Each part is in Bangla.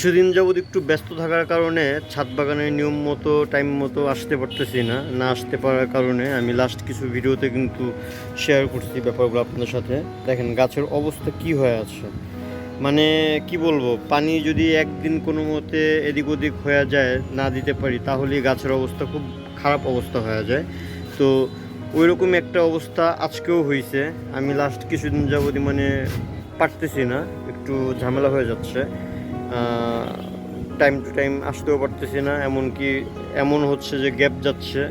কিছুদিন যাবৎ একটু ব্যস্ত থাকার কারণে ছাদ বাগানে নিয়ম মতো টাইম মতো আসতে পারতেছি না আসতে পারার কারণে আমি লাস্ট কিছু ভিডিওতে কিন্তু শেয়ার করছি ব্যাপারগুলো আপনাদের সাথে। দেখেন গাছের অবস্থা কি হয়ে আছে, মানে কি বলবো, পানি যদি একদিন কোনো মতে এদিক ওদিক হয়ে যায়, না দিতে পারি, তাহলে গাছের অবস্থা খুব খারাপ অবস্থা হয়ে যায়। তো ওই রকম একটা অবস্থা আজকেও হয়েছে। আমি লাস্ট কিছুদিন যাবতই মানে পারতেছি না, একটু ঝামেলা হয়ে যাচ্ছে, টাইম টু টাইম আসতেও পারতেছি না, এমনকি এমন হচ্ছে যে গ্যাপ যাচ্ছে।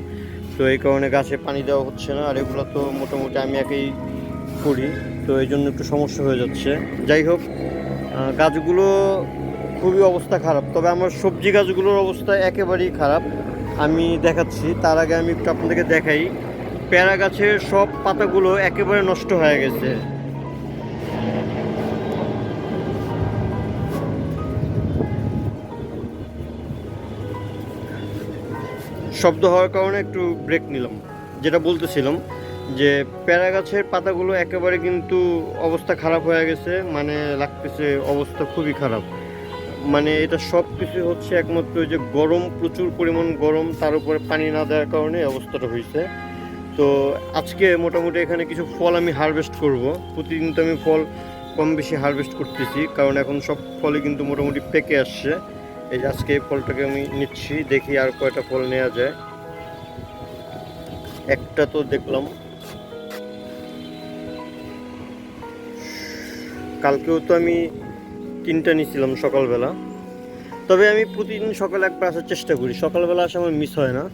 তো এই কারণে গাছে পানি দেওয়া হচ্ছে না, আর এগুলো তো মোটামুটি আমি একাই করি, তো এই জন্য একটু সমস্যা হয়ে যাচ্ছে। যাই হোক, গাছগুলো খুবই অবস্থা খারাপ, তবে আমার সবজি গাছগুলোর অবস্থা একেবারেই খারাপ। আমি দেখাচ্ছি, তার আগে আমি একটু আপনাদেরকে দেখাই। পেয়ারা গাছের সব পাতাগুলো একেবারে নষ্ট হয়ে গেছে। শব্দ হওয়ার কারণে একটু ব্রেক নিলাম। যেটা বলতেছিলাম যে পেয়ারা গাছের পাতাগুলো একেবারে কিন্তু অবস্থা খারাপ হয়ে গেছে, মানে লাগতেছে অবস্থা খুবই খারাপ। মানে এটা সব কিছু হচ্ছে একমাত্র যে গরম, প্রচুর পরিমাণ গরম, তার উপরে পানি না দেওয়ার কারণে অবস্থাটা হয়েছে। তো আজকে মোটামুটি এখানে কিছু ফল আমি হারভেস্ট করব। প্রতিদিন তো আমি ফল কম বেশি হারভেস্ট করতেছি, কারণ এখন সব ফলই কিন্তু মোটামুটি পেকে আসছে। এই যে আজকে এই ফলটাকে আমি নিচ্ছি, দেখি আর কয়টা ফল নেওয়া যায়। একটা তো দেখলাম, কালকেও তো আমি 3টা নিয়েছিলাম সকালবেলা। তবে আমি প্রতিদিন সকালে একবার আসার চেষ্টা করি, সকালবেলা আসা আমার মিস হয় না।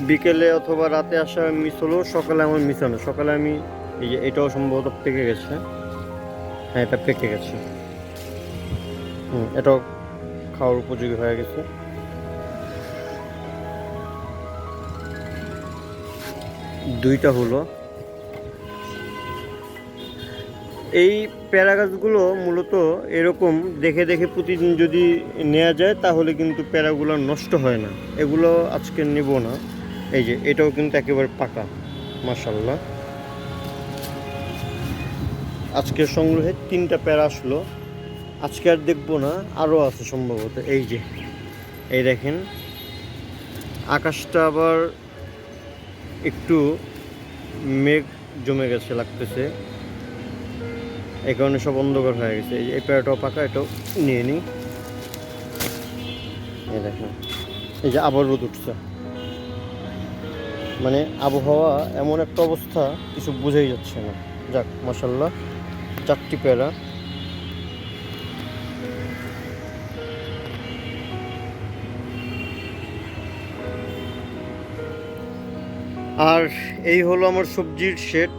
বিকেলে অথবা রাতে আসা মিস হলেও সকালে আমার মিস হয় না। সকালে আমি এই যে এটাও সম্ভবত পেকে গেছে, হ্যাঁ এটা পেকে গেছে, এটাও খাওয়ার উপযোগী হয়ে গেছে। দুইটা হলো। এই পেয়ারা গাছগুলো মূলত এরকম দেখে দেখে প্রতিদিন যদি নেওয়া যায় তাহলে কিন্তু পেয়ারাগুলো নষ্ট হয় না। এগুলো আজকে নেব না। এই যে এটাও কিন্তু একেবারে পাকা, মাশাআল্লাহ। আজকের সংগ্রহে 3টা পেয়ারা আসলো। আজকে আর দেখবো না, আরও আছে সম্ভবত। এই যে এই দেখেন, আকাশটা আবার একটু মেঘ জমে গেছে লাগতেছে, এই কারণে সব অন্ধকার হয়ে গেছে। এই যে এই পেয়ারাটাও পাকা, এটাও নিয়ে নিই। এই দেখেন, এই যে আবার রোদ উঠছে, মানে আবহাওয়া এমন একটা অবস্থা, কিছু বোঝাই যাচ্ছে না। যাক মাশাআল্লাহ, 4টি পেয়ারা। আর এই হলো আমার সবজির শেড।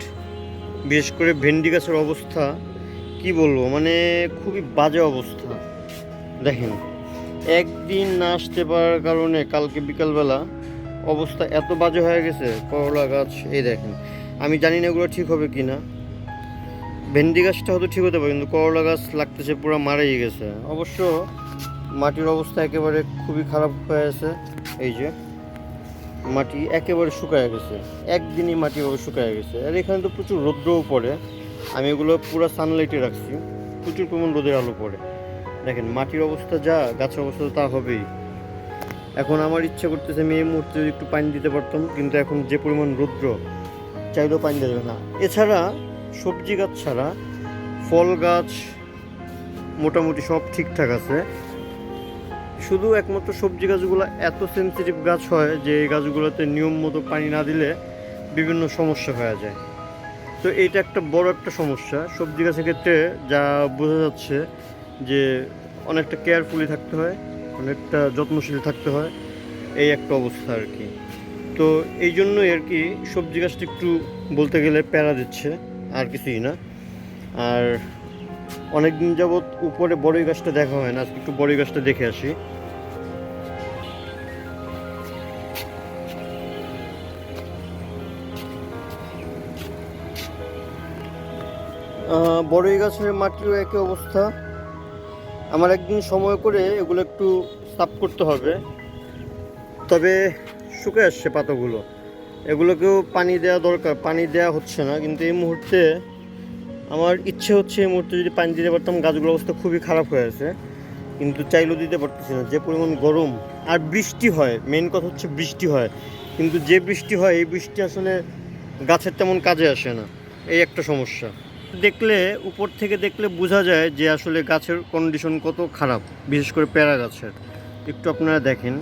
বিশেষ করে ভেন্ডি গাছের অবস্থা কি বলবো, মানে খুবই বাজে অবস্থা। দেখেন, একদিন না আসতে পারার কারণে কালকে বিকালবেলা অবস্থা এত বাজে হয়ে গেছে। করলা গাছ এই দেখেন, আমি জানি না এগুলো ঠিক হবে কি না। ভেন্ডি গাছটা হয়তো ঠিক হতে পারে, কিন্তু করলা গাছ লাগতেছে পুরো মারাই গেছে। অবশ্য মাটির অবস্থা একেবারে খুবই খারাপ হয়ে আছে। এই যে মাটি একেবারে শুকায় গেছে, একদিনই মাটি এভাবে শুকায় গেছে। আর এখানে তো প্রচুর রৌদ্রও পড়ে, আমি এগুলো পুরো সানলাইটে রাখছি, প্রচুর পরিমাণ রোদের আলো পড়ে। দেখেন মাটির অবস্থা যা, গাছের অবস্থা তা হবেই। এখন আমার ইচ্ছা করতেছে আমি এই মুহূর্তে যদি একটু পানি দিতে পারতাম, কিন্তু এখন যে পরিমাণ রৌদ্র, চাইলেও পানি দেবে না। এছাড়া সবজি গাছ ছাড়া ফল গাছ মোটামুটি সব ঠিকঠাক আছে। শুধু একমাত্র সবজি গাছগুলো এত সেন্সিটিভ গাছ হয় যে এই গাছগুলোতে নিয়ম মতো পানি না দিলে বিভিন্ন সমস্যা হয়ে যায়। তো এইটা একটা বড় একটা সমস্যা সবজি গাছের ক্ষেত্রে, যা বোঝা যাচ্ছে যে অনেকটা কেয়ারফুলি থাকতে হয়, অনেকটা যত্নশীল থাকতে হয়, এই একটা অবস্থা আর কি। তো এই জন্যই আর কি সবজি গাছটা একটু বলতে গেলে প্যারা দিচ্ছে, আর কিছুই না। আর অনেক দিন যাবৎ উপরে বড়ই গাছটা দেখা হয় না, আজকে একটু বড়ই গাছটা দেখে আসি। বড়ই গাছের মাটিরও একই অবস্থা। আমার একদিন সময় করে এগুলো একটু সাফ করতে হবে। তবে শুকিয়ে আসছে পাতাগুলো, এগুলোকেও পানি দেওয়া দরকার, পানি দেওয়া হচ্ছে না। কিন্তু এই মুহূর্তে আমার ইচ্ছে হচ্ছে এই মুহূর্তে যদি পানি দিতে পারতাম। গাছগুলোর অবস্থা খুবই খারাপ হয়ে আছে। কিন্তু চাইলেও দিতে পারতেছি না, যে পরিমাণ গরম। আর বৃষ্টি হয়, মেন কথা হচ্ছে বৃষ্টি হয়, কিন্তু যে বৃষ্টি হয় এই বৃষ্টি আসলে গাছের তেমন কাজে আসে না, এই একটা সমস্যা। দেখলে উপর থেকে দেখলে বোঝা যায় যে আসলে গাছের কন্ডিশন কত খারাপ, বিশেষ করে পেয়ারা গাছের। একটু আপনারা দেখেন,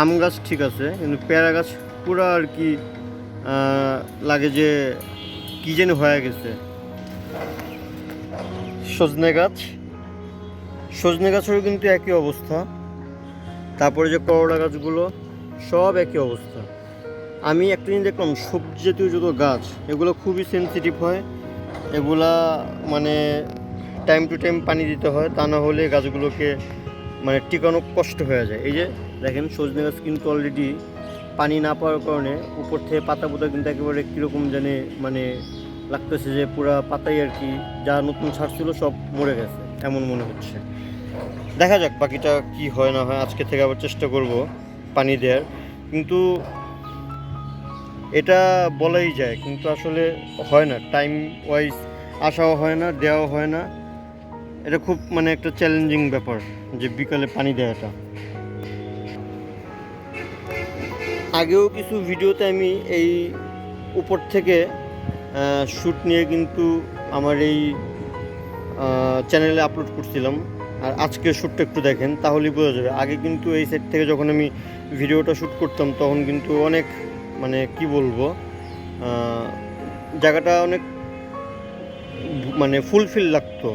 আম গাছ ঠিক আছে, কিন্তু পেয়ারা গাছ পুরো আর কি লাগে যে কী যেন হয়ে গেছে। সজনে গাছেরও কিন্তু একই অবস্থা। তারপরে যে করলা গাছগুলো সব একই অবস্থা। আমি একটা জিনিস দেখলাম, সবজি জাতীয় যত গাছ এগুলো খুবই সেনসিটিভ হয়, এগুলা মানে টাইম টু টাইম পানি দিতে হয়, তা না হলে গাছগুলোকে মানে টিকানো কষ্ট হয়ে যায়। এই যে দেখেন সজনে গাছ কিন্তু অলরেডি পানি না পাওয়ার কারণে উপর থেকে পাতা পোতা কিন্তু একেবারে কীরকম জানে মানে লাগতেছে যে পুরা পাতাই আর কি যা নতুন ছাড়ছিল সব মরে গেছে এমন মনে হচ্ছে। দেখা যাক বাকিটা কি হয় না হয়, আজকে থেকে আবার চেষ্টা করব পানি দেওয়ার। কিন্তু এটা বলাই যায়, কিন্তু আসলে হয় না, টাইম ওয়াইজ আসাও হয় না, দেওয়াও হয় না। এটা খুব মানে একটা চ্যালেঞ্জিং ব্যাপার যে বিকালে পানি দেওয়াটা। আগেও কিছু ভিডিওতে আমি এই উপর থেকে শ্যুট নিয়ে কিন্তু আমার এই চ্যানেলে আপলোড করছিলাম। আর আজকের শ্যুটটা একটু দেখেন তাহলেই বোঝা যাবে। আগে কিন্তু এই সাইড থেকে যখন আমি ভিডিওটা শ্যুট করতাম তখন কিন্তু অনেক মানে কি বলবো, জায়গাটা অনেক মানে ফুলফিল লাগতো,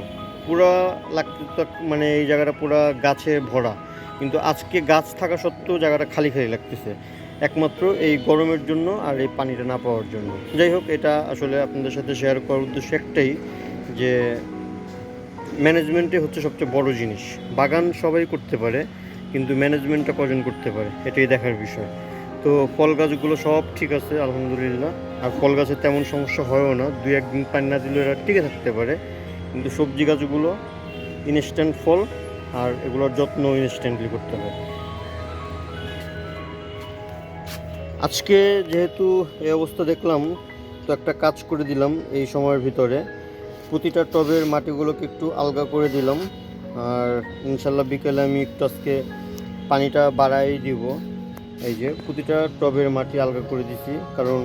পুরা লাগতো, মানে এই জায়গাটা পুরা গাছে ভরা। কিন্তু আজকে গাছ থাকা সত্ত্বেও জায়গাটা খালি খালি লাগতেছে, একমাত্র এই গরমের জন্য আর এই পানিটা না পাওয়ার জন্য। যাই হোক, এটা আসলে আপনাদের সাথে শেয়ার করার উদ্দেশ্য একটাই, যে ম্যানেজমেন্টে হচ্ছে সবচেয়ে বড় জিনিস। বাগান সবাই করতে পারে, কিন্তু ম্যানেজমেন্টটা কজন করতে পারে এটাই দেখার বিষয়। তো ফল গাছগুলো সব ঠিক আছে আলহামদুলিল্লাহ, আর ফল গাছের তেমন সমস্যা হয়ও না, 2-1 দিন পানি না দিলেও এরা টিকে থাকতে পারে। কিন্তু সবজি গাছগুলো ইনস্ট্যান্ট ফল, আর এগুলোর যত্ন ইনস্ট্যান্টলি করতে হয়। আজকে যেহেতু এই অবস্থা দেখলাম, তো একটা কাজ করে দিলাম এই সময়ের ভিতরে, প্রতিটা টবের মাটিগুলোকে একটু আলগা করে দিলাম। আর ইনশাল্লাহ বিকেলে আমি একটু আজকে পানিটা বাড়াই দিব। এই যে প্রতিটা টবের মাটি আলগা করে দিছি, কারণ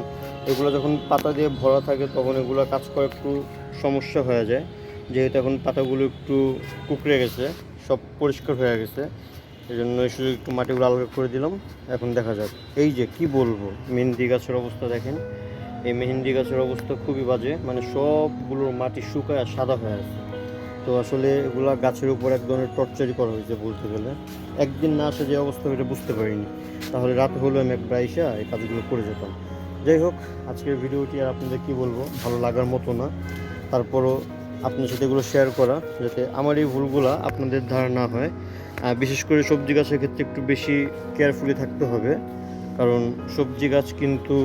এগুলো যখন পাতা দিয়ে ভরা থাকে তখন এগুলো কাজ করা একটু সমস্যা হয়ে যায়। যেহেতু এখন পাতাগুলো একটু কুকড়ে গেছে, সব পরিষ্কার হয়ে গেছে, এই জন্য শুধু একটু মাটিগুলো আলগা করে দিলাম। এখন দেখা যাক। এই যে কি বলবো, মেহেন্দি গাছের অবস্থা দেখেন, এই মেহেন্দি গাছের অবস্থা খুবই বাজে, মানে সবগুলোর মাটি শুকায় আর সাদা হয়ে আছে। তো আসলে এগুলা গাছের উপর এক ধরনের টর্চারই করা হয়েছে বলতে গেলে। একদিন না আসে যে অবস্থা এটা বুঝতে পারিনি, তাহলে রাতে হলেও আমি একবার আইসা এই কাজগুলো করে যেতাম। যাই হোক, আজকের ভিডিওটি আর আপনাদের কী বলবো, ভালো লাগার মতো না, তারপরও আপনার সাথে এগুলো শেয়ার করা, যাতে আমার এই ভুলগুলো আপনাদের ধারণা না হয়। বিশেষ করে সবজি গাছের ক্ষেত্রে একটু বেশি কেয়ারফুলি থাকতে হবে, কারণ সবজি গাছ কিন্তু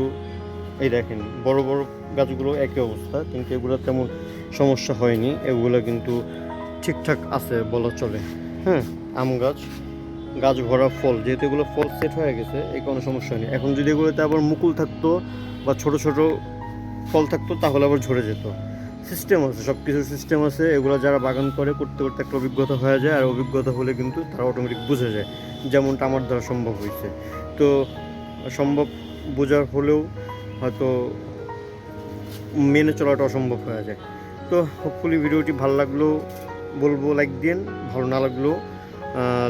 এই দেখেন বড় বড় গাছগুলো একই অবস্থা, কিন্তু এগুলো তেমন সমস্যা হয়নি, এগুলো কিন্তু ঠিকঠাক আছে বলা চলে। হ্যাঁ, আম গাছ ভরা ফল, যেহেতু এগুলো ফল সেট হয়ে গেছে এই কোনো সমস্যা নেই। এখন যদি এগুলোতে আবার মুকুল থাকতো বা ছোট ছোট ফল থাকতো তাহলে আবার ঝরে যেত। সিস্টেম আছে, সব কিছুর সিস্টেম আছে। এগুলো যারা বাগান করতে করতে একটা অভিজ্ঞতা হয়ে যায়, আর অভিজ্ঞতা হলে কিন্তু তারা অটোমেটিক বুঝে যায়, যেমনটা আমার দ্বারা সম্ভব হয়েছে। তো সম্ভব বোঝার হলেও হয়তো মেনে চলাটা অসম্ভব হয়ে যায়। তো হোপফুলি ভিডিওটি ভালো লাগলেও বলবো লাইক দিন, ভালো না লাগলেও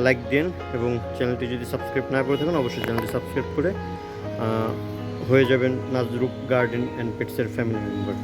লাইক দিন, এবং চ্যানেলটি যদি সাবস্ক্রাইব না করে থাকেন অবশ্যই চ্যানেলটি সাবস্ক্রাইব করে হয়ে যাবেন নাজরুক গার্ডেন অ্যান্ড পেটসের ফ্যামিলি মেম্বার।